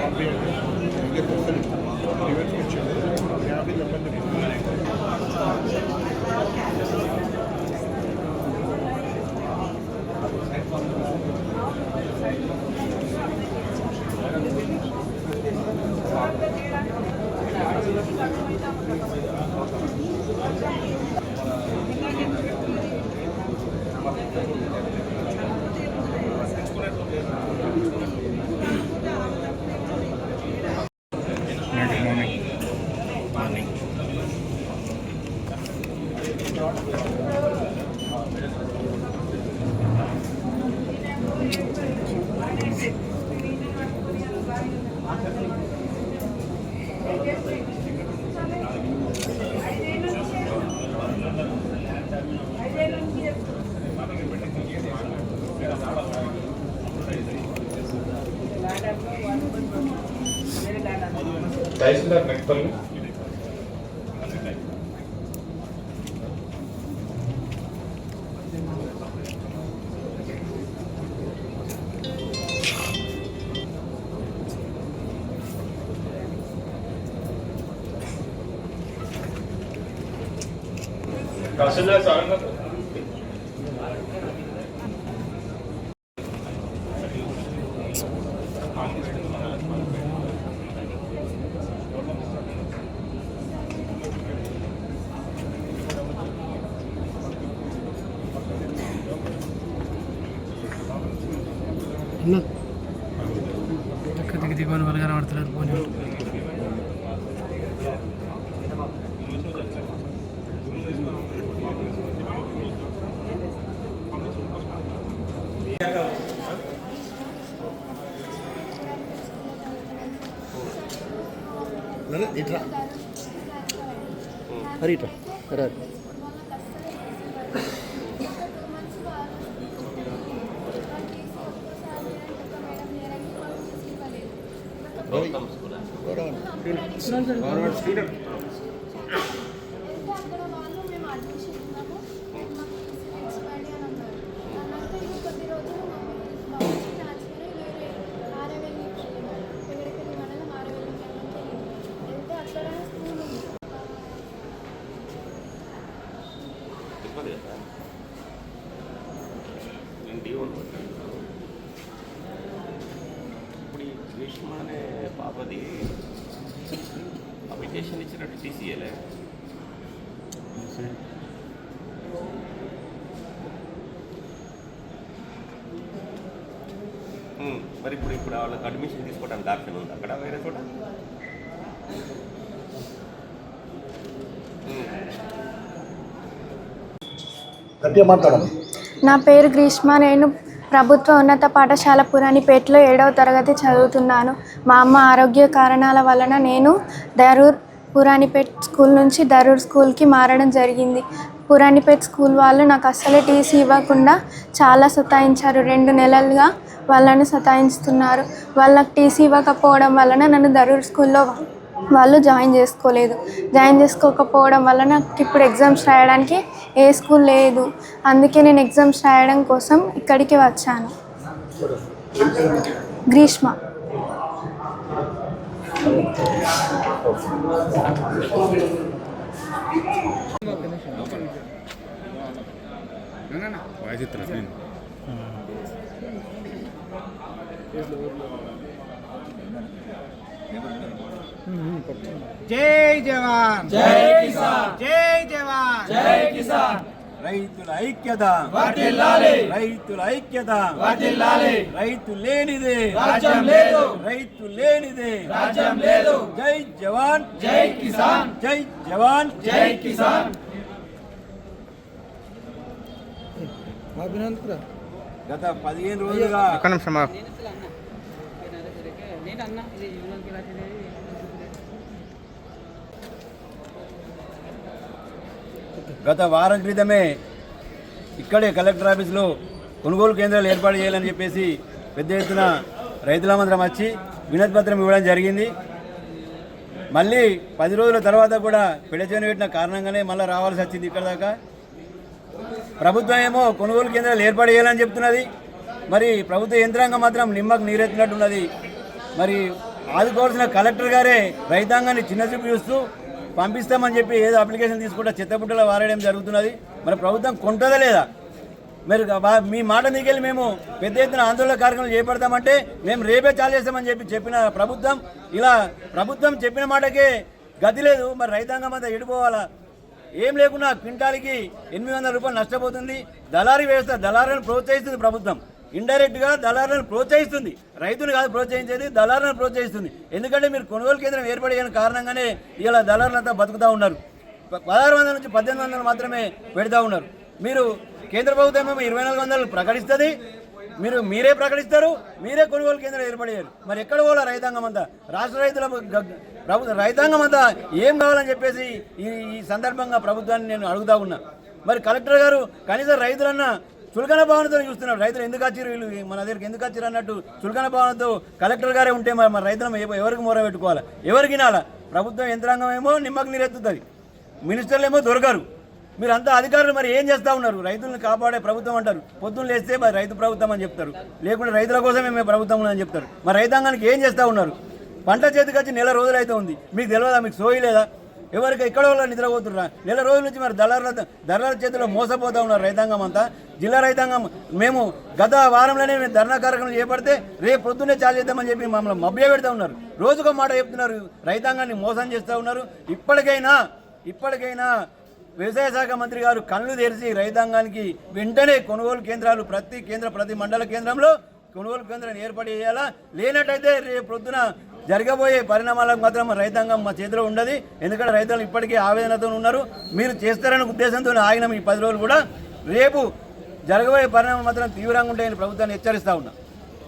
పంపించండి. రివర్స్కి వచ్చింది 50 నెంబర్ తహసీల్దార్ నెక్పల్లి తహసీల్దార్ సారంగపూర్ దిగువని వల్ల కనబడతలేదు పోనీ ఇట్లా అరే ఇట్లా సరే ఫార్వర్డ్ స్పీడ్ ఇప్పుడు ఈ గ్రీష్మ అనే పాపది అప్లికేషన్ ఇచ్చినట్టు తీసియలే మరి ఇప్పుడు వాళ్ళకి అడ్మిషన్ తీసుకోవడానికి ఆప్షన్ ఉంది అక్కడ వేరే చోట నా పేరు గ్రీష్మ. నేను ప్రభుత్వ ఉన్నత పాఠశాల పురాణిపేటలో 7వ తరగతి చదువుతున్నాను. మా అమ్మ ఆరోగ్య కారణాల వలన నేను దరూర్ పురాణిపేట్ స్కూల్ నుంచి దరూర్ స్కూల్కి మారడం జరిగింది. పురాణిపేట్ స్కూల్ వాళ్ళు నాకు అస్సలే టీసీ ఇవ్వకుండా చాలా సతాయించారు. 2 నెలలుగా వాళ్ళని సతాయిస్తున్నారు. వాళ్ళకి టీసీ ఇవ్వకపోవడం వలన నన్ను దరూర్ స్కూల్లో వాళ్ళు జాయిన్ చేసుకోకపోవడం వల్ల నాకు ఇప్పుడు ఎగ్జామ్స్ రాయడానికి ఏ స్కూల్ లేదు. అందుకే నేను ఎగ్జామ్స్ రాయడం కోసం ఇక్కడికి వచ్చాను. గ్రీష్మ. జై జవాన్ జై కిసాన్, జై జవాన్ జై కిసాన్. రైతుల ఐక్యత వర్ధిల్లాలి, రైతుల ఐక్యత వర్ధిల్లాలి. రైతు లేనిదే రాజ్యం లేదు, రైతు లేనిదే రాజ్యం లేదు. జై జవాన్ జై కిసాన్, జై జవాన్ జై కిసాన్. గత 15 రోజులుగా గత వారం క్రితమే ఇక్కడే కలెక్టర్ ఆఫీస్లో కొనుగోలు కేంద్రాలు ఏర్పాటు చేయాలని చెప్పేసి పెద్ద ఎత్తున రైతులందరం వచ్చి వినతి పత్రం ఇవ్వడం జరిగింది. మళ్ళీ 10 రోజుల తర్వాత కూడా పెడచేను పెట్టిన కారణంగానే మళ్ళీ రావాల్సి వచ్చింది ఇక్కడ దాకా. ప్రభుత్వం ఏమో కొనుగోలు కేంద్రాలు ఏర్పాటు చేయాలని చెప్తున్నది. మరి ప్రభుత్వ యంత్రాంగం మాత్రం నిమ్మకు నీరెత్తినట్టున్నది. మరి ఆదుకోవాల్సిన కలెక్టర్ గారే రైతాంగాన్ని చిన్నచూపు చూస్తూ పంపిస్తామని చెప్పి ఏదో అప్లికేషన్ తీసుకుంటే చెత్తపుట్టలో వారేయడం జరుగుతున్నది. మరి ప్రభుత్వం కొంటదా లేదా? మరి మీ మాట మీకెళ్ళి మేము పెద్ద ఎత్తున ఆందోళన కార్యక్రమాలు చేపడతామంటే మేము రేపే చాలు చేస్తామని చెప్పిన ప్రభుత్వం ఇలా ప్రభుత్వం చెప్పిన మాటకే గతి లేదు. మరి రైతాంగం అంతా ఎడిపోవాలా? ఏం లేకున్నా క్వింటాల్కి 800 రూపాయలు నష్టపోతుంది. దళారీ వ్యవస్థ, దళారులను ప్రోత్సహిస్తుంది ప్రభుత్వం. ఇండైరెక్ట్గా దళారులను ప్రోత్సహిస్తుంది, రైతులు కాదు ప్రోత్సహించేది, దళారులను ప్రోత్సహిస్తుంది. ఎందుకంటే మీరు కొనుగోలు కేంద్రం ఏర్పడిన కారణంగానే ఇలా దళారులంతా బతుకుతూ ఉన్నారు. 1600 నుంచి 1800 మాత్రమే పెడతా ఉన్నారు. మీరు కేంద్ర ప్రభుత్వం ఏమో 2400 ప్రకటిస్తుంది, మీరే ప్రకటిస్తారు, మీరే కొనుగోలు కేంద్రం ఏర్పడేయారు. మరి ఎక్కడ పోలా రైతాంగం అంతా? రాష్ట్ర రైతుల ప్రభుత్వ రైతాంగం అంతా ఏం కావాలని చెప్పేసి ఈ సందర్భంగా ప్రభుత్వాన్ని నేను అడుగుతా ఉన్నా. మరి కలెక్టర్ గారు కనీసం రైతులన్నా చులకన భావనతో చూస్తున్నారు. రైతులు ఎందుకు వచ్చారు, వీళ్ళు మన దగ్గరికి ఎందుకు వచ్చారు అన్నట్టు చులకన భావనతో కలెక్టర్ గారే ఉంటే మరి రైతులను ఎవరికి మొర పెట్టుకోవాలా, ఎవరికి వినాలా? ప్రభుత్వం యంత్రాంగం ఏమో నిమ్మకు నీరెత్తుతుంది, మినిస్టర్లు ఏమో దొరకరు. మీరంతా అధికారులు మరి ఏం చేస్తూ ఉన్నారు? రైతులను కాపాడే ప్రభుత్వం అంటారు, పొద్దున్న లేస్తే మరి రైతు ప్రభుత్వం అని చెప్తారు, లేకుంటే రైతుల కోసమే మేము ప్రభుత్వం అని చెప్తారు. మరి రైతాంగానికి ఏం చేస్తూ ఉన్నారు? పంట చేతికి వచ్చి నెల రోజులు అయితే ఉంది, మీకు తెలియదా? మీకు సోయి లేదా? ఎవరికి ఎక్కడ వాళ్ళు నిద్రపోతుర్రా? నెల రోజుల నుంచి మరి దళారుల చేతిలో మోసపోతూ ఉన్నారు రైతాంగం అంతా. జిల్లా రైతాంగం మేము గత వారంలోనే మేము ధర్నా కార్యక్రమం చేపడితే రేపు పొద్దున్నే చాలు చేద్దామని చెప్పి మమ్మల్ని మభ్య పెడతా ఉన్నారు. రోజుకో మాట చెప్తున్నారు, రైతాంగాన్ని మోసం చేస్తూ ఉన్నారు. ఇప్పటికైనా వ్యవసాయ శాఖ మంత్రి గారు కళ్ళు తెరిచి రైతాంగానికి వెంటనే కొనుగోలు కేంద్రాలు ప్రతి మండల కేంద్రంలో కొనుగోలు కేంద్రాన్ని ఏర్పాటు చేయాలా. లేనట్టయితే రేపు పొద్దున జరగబోయే పరిణామాలకు మాత్రం రైతాంగం మా చేతిలో ఉండదు. ఎందుకంటే రైతులు ఇప్పటికీ ఆవేదనతో ఉన్నారు. మీరు చేస్తారనే ఉద్దేశంతో ఆగిన ఈ 10 రోజులు కూడా రేపు జరగబోయే పరిణామాలు మాత్రం తీవ్రంగా ఉంటాయని ప్రభుత్వాన్ని హెచ్చరిస్తూ ఉన్నా.